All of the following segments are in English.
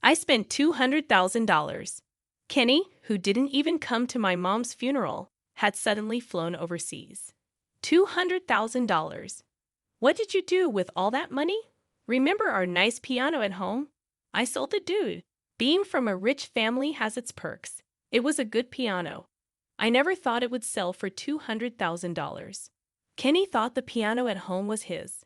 I spent $200,000. Kenny, who didn't even come to my mom's funeral, had suddenly flown overseas. $200,000. What did you do with all that money? Remember our nice piano at home? I sold it, dude. Being from a rich family has its perks. It was a good piano. I never thought it would sell for $200,000. Kenny thought the piano at home was his,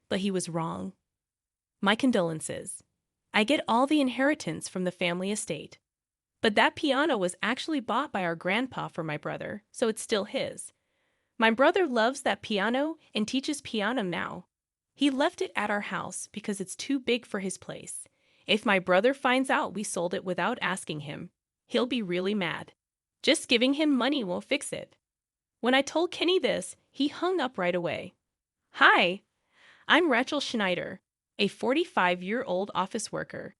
but he was wrong. My condolences. I get all the inheritance from the family estate. But that piano was actually bought by our grandpa for my brother, so it's still his. My brother loves that piano and teaches piano now. He left it at our house because it's too big for his place. If my brother finds out we sold it without asking him, he'll be really mad. Just giving him money won't fix it. When I told Kenny this, he hung up right away. Hi, I'm Rachel Schneider, a 45-year-old office worker.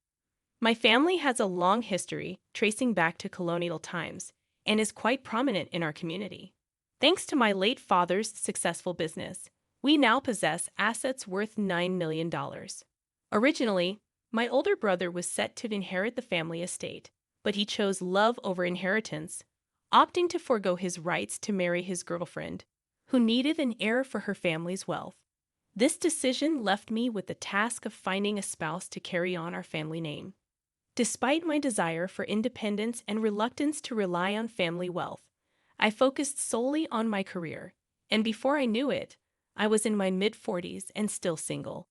My family has a long history tracing back to colonial times and is quite prominent in our community. Thanks to my late father's successful business, we now possess assets worth $9 million. Originally, my older brother was set to inherit the family estate, but he chose love over inheritance, opting to forego his rights to marry his girlfriend, who needed an heir for her family's wealth. This decision left me with the task of finding a spouse to carry on our family name. Despite my desire for independence and reluctance to rely on family wealth, I focused solely on my career, and before I knew it, I was in my mid-40s and still single.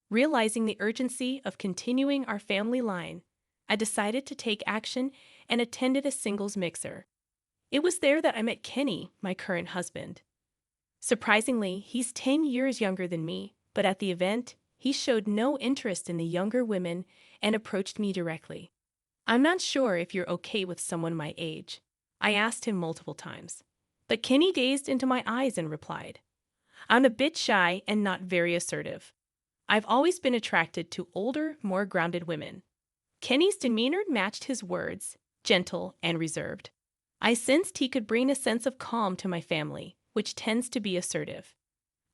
Realizing the urgency of continuing our family line, I decided to take action and attended a singles mixer. It was there that I met Kenny, my current husband. Surprisingly, he's 10 years younger than me, but at the event, he showed no interest in the younger women and approached me directly. I'm not sure if you're okay with someone my age, I asked him multiple times. But Kenny gazed into my eyes and replied, I'm a bit shy and not very assertive. I've always been attracted to older, more grounded women. Kenny's demeanor matched his words, gentle and reserved. I sensed he could bring a sense of calm to my family, which tends to be assertive.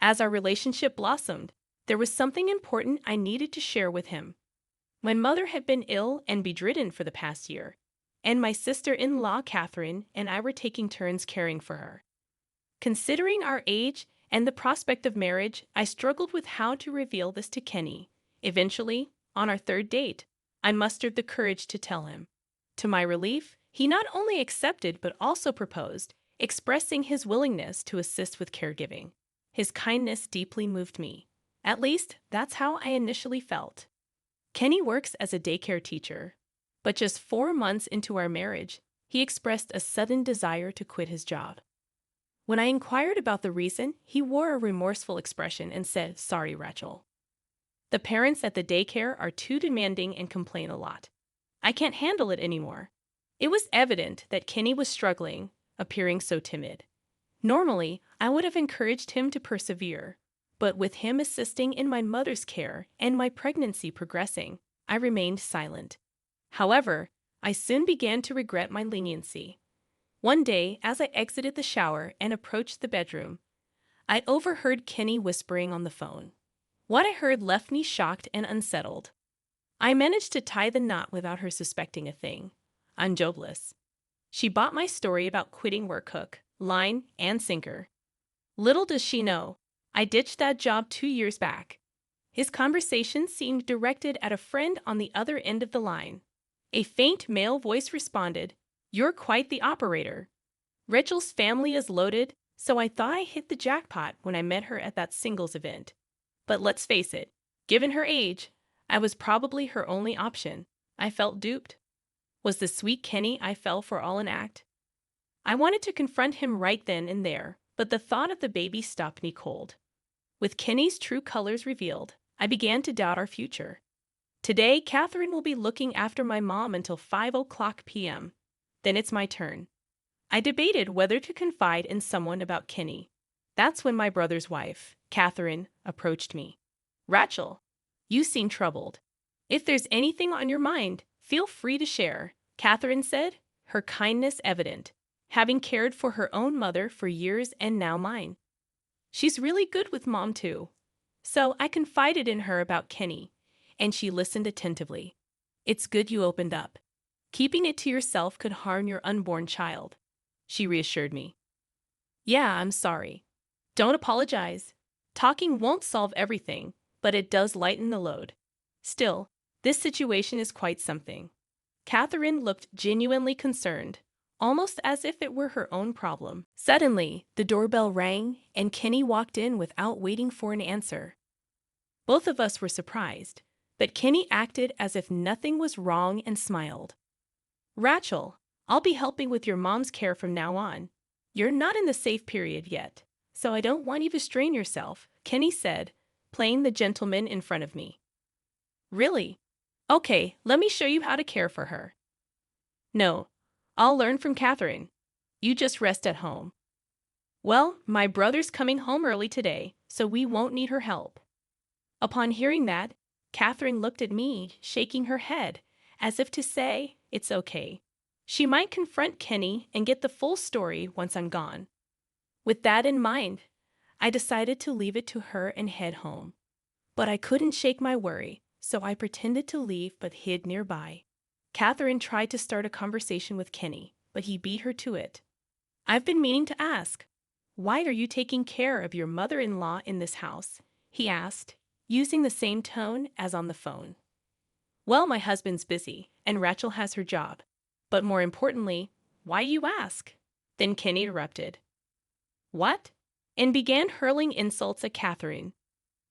As our relationship blossomed, there was something important I needed to share with him. My mother had been ill and bedridden for the past year, and my sister-in-law, Catherine, and I were taking turns caring for her. Considering our age and the prospect of marriage, I struggled with how to reveal this to Kenny. Eventually, on our third date, I mustered the courage to tell him. To my relief, he not only accepted but also proposed, expressing his willingness to assist with caregiving. His kindness deeply moved me. At least, that's how I initially felt. Kenny works as a daycare teacher, but just 4 months into our marriage, he expressed a sudden desire to quit his job. When I inquired about the reason, he wore a remorseful expression and said, Sorry, Rachel. The parents at the daycare are too demanding and complain a lot. I can't handle it anymore. It was evident that Kenny was struggling, appearing so timid. Normally, I would have encouraged him to persevere, but with him assisting in my mother's care and my pregnancy progressing, I remained silent. However, I soon began to regret my leniency. One day, as I exited the shower and approached the bedroom, I overheard Kenny whispering on the phone. What I heard left me shocked and unsettled. I managed to tie the knot without her suspecting a thing. I'm jobless. She bought my story about quitting work hook, line, and sinker. Little does she know, I ditched that job 2 years back. His conversation seemed directed at a friend on the other end of the line. A faint male voice responded, You're quite the operator. Rachel's family is loaded, so I thought I hit the jackpot when I met her at that singles event. But let's face it, given her age, I was probably her only option. I felt duped. Was the sweet Kenny I fell for all an act? I wanted to confront him right then and there, but the thought of the baby stopped me cold. With Kenny's true colors revealed, I began to doubt our future. Today, Catherine will be looking after my mom until 5:00 p.m. Then it's my turn. I debated whether to confide in someone about Kenny. That's when my brother's wife, Catherine, approached me. Rachel, you seem troubled. If there's anything on your mind, feel free to share, Catherine said, her kindness evident, having cared for her own mother for years and now mine. She's really good with Mom too. So I confided in her about Kenny, and she listened attentively. It's good you opened up. Keeping it to yourself could harm your unborn child, she reassured me. Yeah, I'm sorry. Don't apologize. Talking won't solve everything, but it does lighten the load. Still, this situation is quite something. Catherine looked genuinely concerned, almost as if it were her own problem. Suddenly, the doorbell rang, and Kenny walked in without waiting for an answer. Both of us were surprised, but Kenny acted as if nothing was wrong and smiled. Rachel, I'll be helping with your mom's care from now on. You're not in the safe period yet, so I don't want you to strain yourself, Kenny said, playing the gentleman in front of me. Really? Okay, let me show you how to care for her. No, I'll learn from Catherine. You just rest at home. Well, my brother's coming home early today, so we won't need her help. Upon hearing that, Catherine looked at me, shaking her head, as if to say, it's okay. She might confront Kenny and get the full story once I'm gone. With that in mind, I decided to leave it to her and head home. But I couldn't shake my worry, so I pretended to leave but hid nearby. Catherine tried to start a conversation with Kenny, but he beat her to it. I've been meaning to ask, why are you taking care of your mother-in-law in this house? He asked, using the same tone as on the phone. Well, my husband's busy, and Rachel has her job. But more importantly, why you ask? Then Kenny interrupted. What? And began hurling insults at Catherine.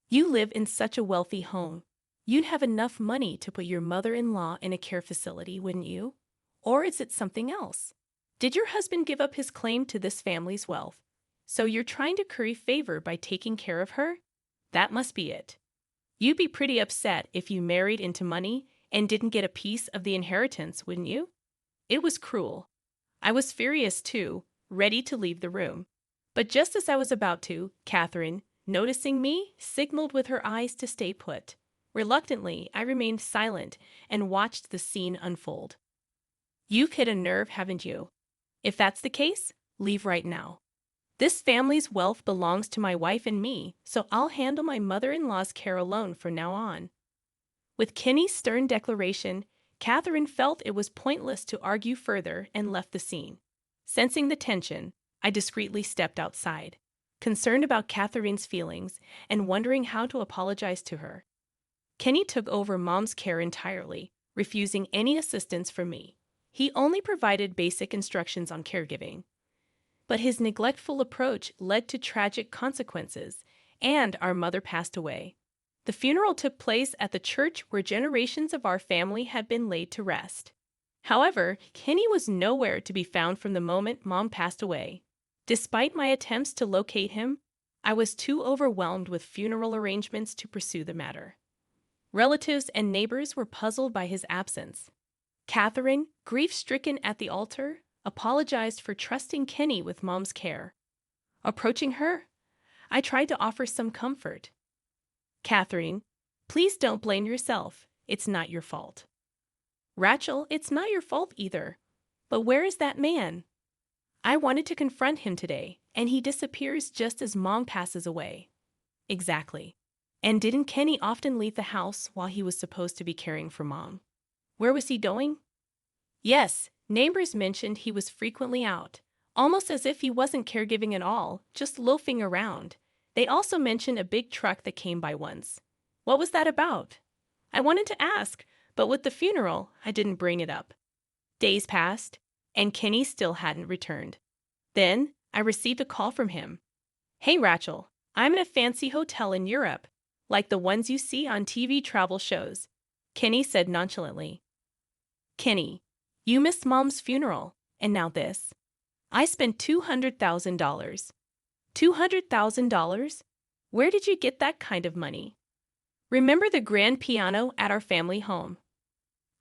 You live in such a wealthy home. You'd have enough money to put your mother-in-law in a care facility, wouldn't you? Or is it something else? Did your husband give up his claim to this family's wealth? So you're trying to curry favor by taking care of her? That must be it. You'd be pretty upset if you married into money and didn't get a piece of the inheritance, wouldn't you? It was cruel. I was furious too, ready to leave the room. But just as I was about to, Catherine, noticing me, signaled with her eyes to stay put. Reluctantly, I remained silent and watched the scene unfold. You've hit a nerve, haven't you? If that's the case, leave right now. This family's wealth belongs to my wife and me, so I'll handle my mother-in-law's care alone from now on. With Kenny's stern declaration, Catherine felt it was pointless to argue further and left the scene. Sensing the tension, I discreetly stepped outside, concerned about Catherine's feelings and wondering how to apologize to her. Kenny took over Mom's care entirely, refusing any assistance from me. He only provided basic instructions on caregiving. But his neglectful approach led to tragic consequences, and our mother passed away. The funeral took place at the church where generations of our family had been laid to rest. However, Kenny was nowhere to be found from the moment Mom passed away. Despite my attempts to locate him, I was too overwhelmed with funeral arrangements to pursue the matter. Relatives and neighbors were puzzled by his absence. Catherine, grief-stricken at the altar, apologized for trusting Kenny with Mom's care. Approaching her, I tried to offer some comfort. Catherine, please don't blame yourself. It's not your fault. Rachel, it's not your fault either. But where is that man? I wanted to confront him today, and he disappears just as Mom passes away. Exactly. And didn't Kenny often leave the house while he was supposed to be caring for Mom? Where was he going? Yes, neighbors mentioned he was frequently out, almost as if he wasn't caregiving at all, just loafing around. They also mentioned a big truck that came by once. What was that about? I wanted to ask, but with the funeral, I didn't bring it up. Days passed, and Kenny still hadn't returned. Then, I received a call from him. Hey, Rachel, I'm in a fancy hotel in Europe, like the ones you see on TV travel shows, Kenny said nonchalantly. Kenny, you missed Mom's funeral, and now this. I spent $200,000. $200,000? Where did you get that kind of money? Remember the grand piano at our family home?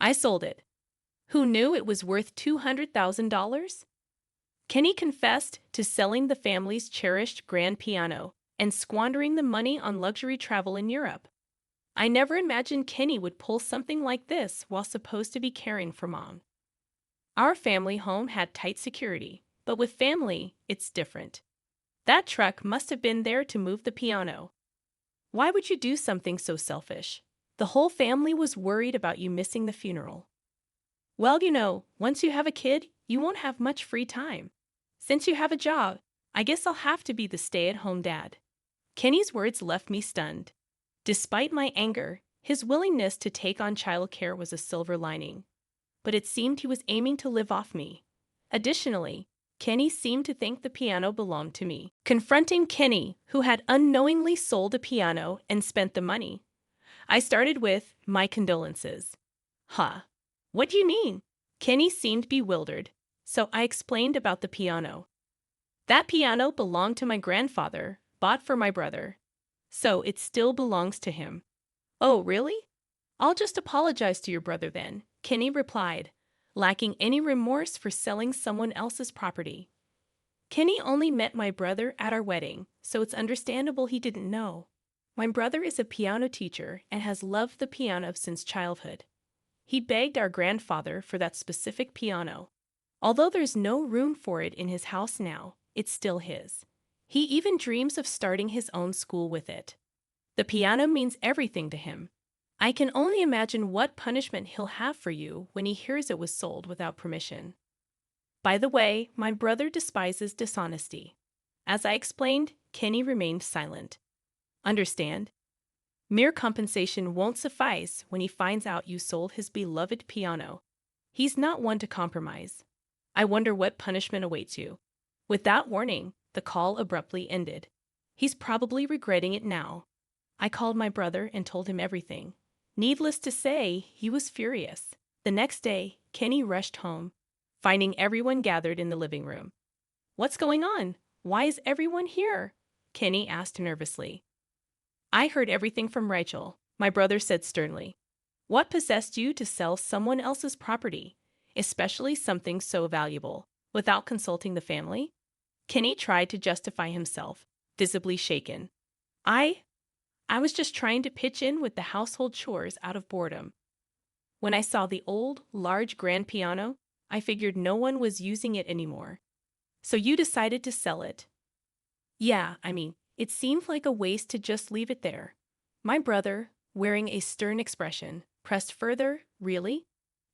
I sold it. Who knew it was worth $200,000? Kenny confessed to selling the family's cherished grand piano and squandering the money on luxury travel in Europe. I never imagined Kenny would pull something like this while supposed to be caring for Mom. Our family home had tight security, but with family, it's different. That truck must have been there to move the piano. Why would you do something so selfish? The whole family was worried about you missing the funeral. Well, once you have a kid, you won't have much free time. Since you have a job, I guess I'll have to be the stay-at-home dad. Kenny's words left me stunned. Despite my anger, his willingness to take on childcare was a silver lining. But it seemed he was aiming to live off me. Additionally, Kenny seemed to think the piano belonged to me. Confronting Kenny, who had unknowingly sold a piano and spent the money, I started with, "My condolences." "Huh? What do you mean?" Kenny seemed bewildered, so I explained about the piano. "That piano belonged to my grandfather, bought for my brother. So it still belongs to him." "Oh, really? I'll just apologize to your brother then," Kenny replied, lacking any remorse for selling someone else's property. Kenny only met my brother at our wedding, so it's understandable he didn't know. My brother is a piano teacher and has loved the piano since childhood. He begged our grandfather for that specific piano. Although there's no room for it in his house now, it's still his. He even dreams of starting his own school with it. The piano means everything to him. I can only imagine what punishment he'll have for you when he hears it was sold without permission. By the way, my brother despises dishonesty. As I explained, Kenny remained silent. Understand? Mere compensation won't suffice when he finds out you sold his beloved piano. He's not one to compromise. I wonder what punishment awaits you. With that warning, the call abruptly ended. He's probably regretting it now. I called my brother and told him everything. Needless to say, he was furious. The next day, Kenny rushed home, finding everyone gathered in the living room. "What's going on? Why is everyone here?" Kenny asked nervously. "I heard everything from Rachel," my brother said sternly. "What possessed you to sell someone else's property, especially something so valuable, without consulting the family?" Kenny tried to justify himself, visibly shaken. I was just trying to pitch in with the household chores out of boredom. When I saw the old, large grand piano, I figured no one was using it anymore. So you decided to sell it. Yeah, it seemed like a waste to just leave it there. My brother, wearing a stern expression, pressed further. Really?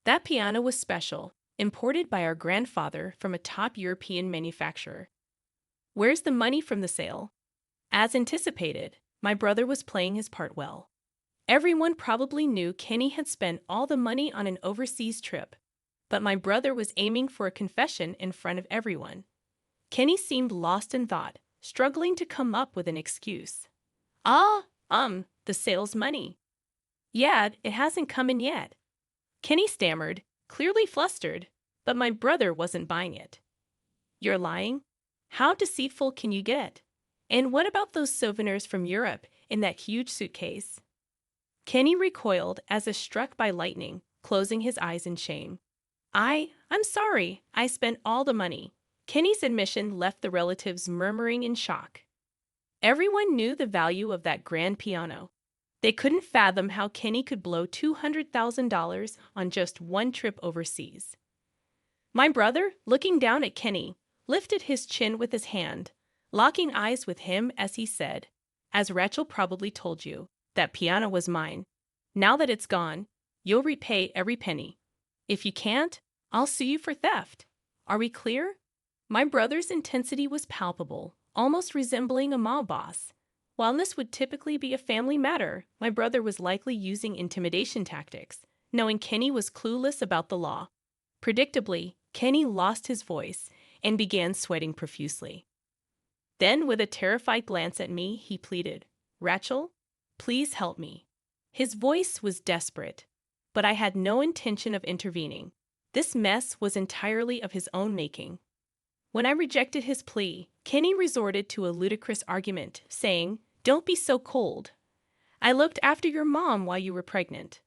That piano was special, imported by our grandfather from a top European manufacturer. Where's the money from the sale? As anticipated, my brother was playing his part well. Everyone probably knew Kenny had spent all the money on an overseas trip, but my brother was aiming for a confession in front of everyone. Kenny seemed lost in thought, struggling to come up with an excuse. The sales money. Yeah, it hasn't come in yet. Kenny stammered, clearly flustered, but my brother wasn't buying it. You're lying? How deceitful can you get? And what about those souvenirs from Europe in that huge suitcase? Kenny recoiled as if struck by lightning, closing his eyes in shame. I'm sorry, I spent all the money. Kenny's admission left the relatives murmuring in shock. Everyone knew the value of that grand piano. They couldn't fathom how Kenny could blow $200,000 on just one trip overseas. My brother, looking down at Kenny, lifted his chin with his hand, locking eyes with him as he said, "As Rachel probably told you, that piano was mine. Now that it's gone, you'll repay every penny. If you can't, I'll sue you for theft. Are we clear?" My brother's intensity was palpable, almost resembling a mob boss. While this would typically be a family matter, my brother was likely using intimidation tactics, knowing Kenny was clueless about the law. Predictably, Kenny lost his voice and began sweating profusely. Then, with a terrified glance at me, he pleaded, "Rachel, please help me." His voice was desperate, but I had no intention of intervening. This mess was entirely of his own making. When I rejected his plea, Kenny resorted to a ludicrous argument, saying, "Don't be so cold. I looked after your mom while you were pregnant.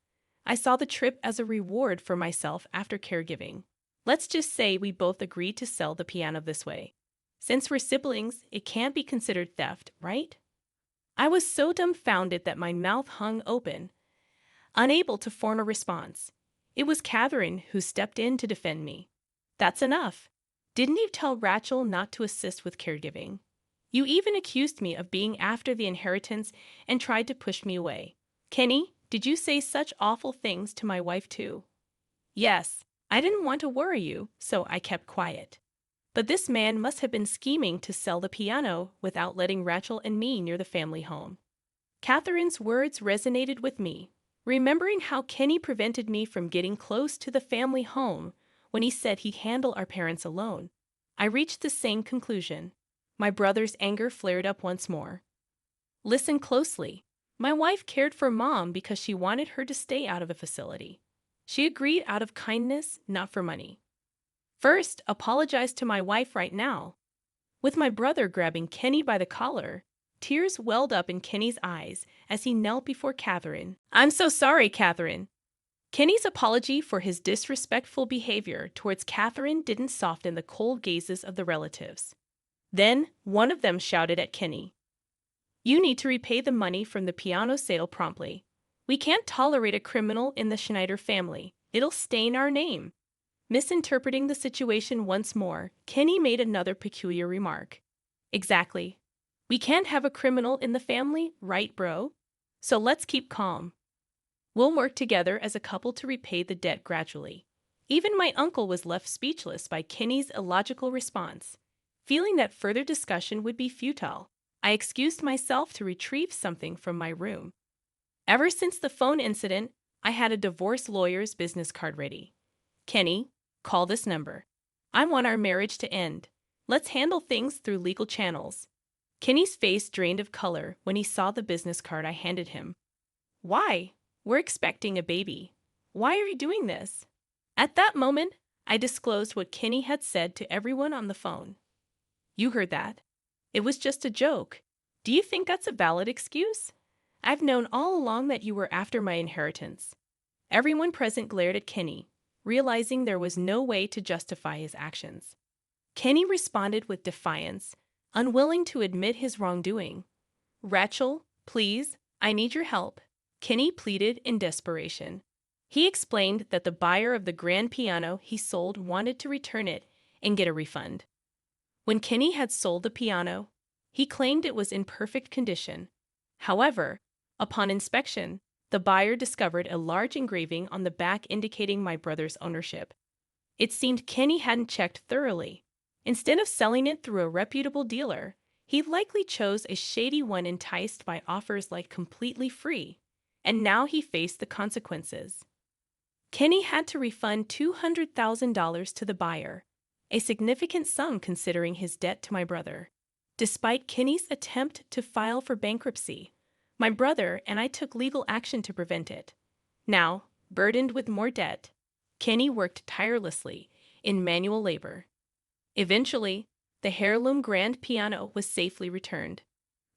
I saw the trip as a reward for myself after caregiving. Let's just say we both agreed to sell the piano this way. Since we're siblings, it can't be considered theft, right?" I was so dumbfounded that my mouth hung open, unable to form a response. It was Catherine who stepped in to defend me. "That's enough. Didn't you tell Rachel not to assist with caregiving? You even accused me of being after the inheritance and tried to push me away. Kenny, Did you say such awful things to my wife too? Yes, I didn't want to worry you, so I kept quiet. But this man must have been scheming to sell the piano without letting Rachel and me near the family home. Catherine's words resonated with me, remembering how Kenny prevented me from getting close to the family home when he said he'd handle our parents alone. I reached the same conclusion. My brother's anger flared up once more. Listen closely. My wife cared for Mom because she wanted her to stay out of the facility. She agreed out of kindness, not for money. First, apologize to my wife right now. With my brother grabbing Kenny by the collar, tears welled up in Kenny's eyes as he knelt before Catherine. I'm so sorry, Catherine. Kenny's apology for his disrespectful behavior towards Catherine didn't soften the cold gazes of the relatives. Then, one of them shouted at Kenny, "You need to repay the money from the piano sale promptly. We can't tolerate a criminal in the Schneider family. It'll stain our name." Misinterpreting the situation once more, Kenny made another peculiar remark. Exactly. We can't have a criminal in the family, right, bro? So let's keep calm. We'll work together as a couple to repay the debt gradually. Even my uncle was left speechless by Kenny's illogical response. Feeling that further discussion would be futile, I excused myself to retrieve something from my room. Ever since the phone incident, I had a divorce lawyer's business card ready. Kenny, call this number. I want our marriage to end. Let's handle things through legal channels. Kenny's face drained of color when he saw the business card I handed him. Why? We're expecting a baby. Why are you doing this? At that moment, I disclosed what Kenny had said to everyone on the phone. You heard that. It was just a joke. Do you think that's a valid excuse? I've known all along that you were after my inheritance. Everyone present glared at Kenny, realizing there was no way to justify his actions. Kenny responded with defiance, unwilling to admit his wrongdoing. Rachel, please, I need your help, Kenny pleaded in desperation. He explained that the buyer of the grand piano he sold wanted to return it and get a refund. When Kenny had sold the piano, he claimed it was in perfect condition. However, upon inspection, the buyer discovered a large engraving on the back indicating my brother's ownership. It seemed Kenny hadn't checked thoroughly. Instead of selling it through a reputable dealer, he likely chose a shady one enticed by offers like completely free, and now he faced the consequences. Kenny had to refund $200,000 to the buyer, a significant sum considering his debt to my brother. Despite Kenny's attempt to file for bankruptcy, my brother and I took legal action to prevent it. Now, burdened with more debt, Kenny worked tirelessly in manual labor. Eventually, the heirloom grand piano was safely returned.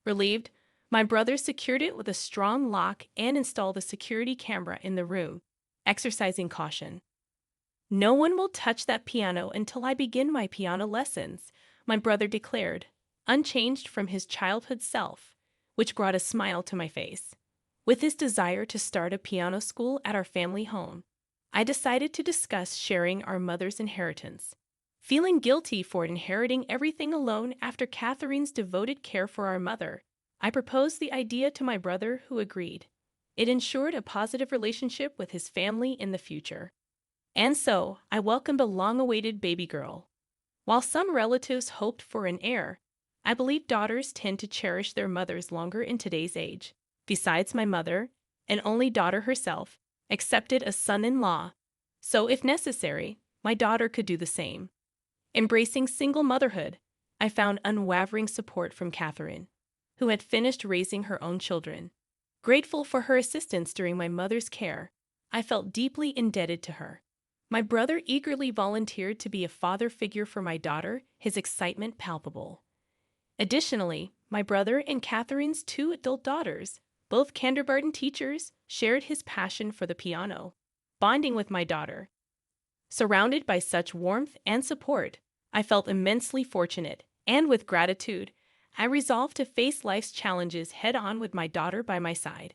Relieved, my brother secured it with a strong lock and installed a security camera in the room, exercising caution. No one will touch that piano until I begin my piano lessons, my brother declared, unchanged from his childhood self, which brought a smile to my face. With his desire to start a piano school at our family home, I decided to discuss sharing our mother's inheritance. Feeling guilty for inheriting everything alone after Catherine's devoted care for our mother, I proposed the idea to my brother, who agreed. It ensured a positive relationship with his family in the future. And so, I welcomed a long-awaited baby girl. While some relatives hoped for an heir, I believe daughters tend to cherish their mothers longer in today's age. Besides, my mother, an only daughter herself, accepted a son-in-law, so if necessary, my daughter could do the same. Embracing single motherhood, I found unwavering support from Catherine, who had finished raising her own children. Grateful for her assistance during my mother's care, I felt deeply indebted to her. My brother eagerly volunteered to be a father figure for my daughter, his excitement palpable. Additionally, my brother and Catherine's 2 adult daughters, both kindergarten teachers, shared his passion for the piano, bonding with my daughter. Surrounded by such warmth and support, I felt immensely fortunate, and with gratitude, I resolved to face life's challenges head-on with my daughter by my side.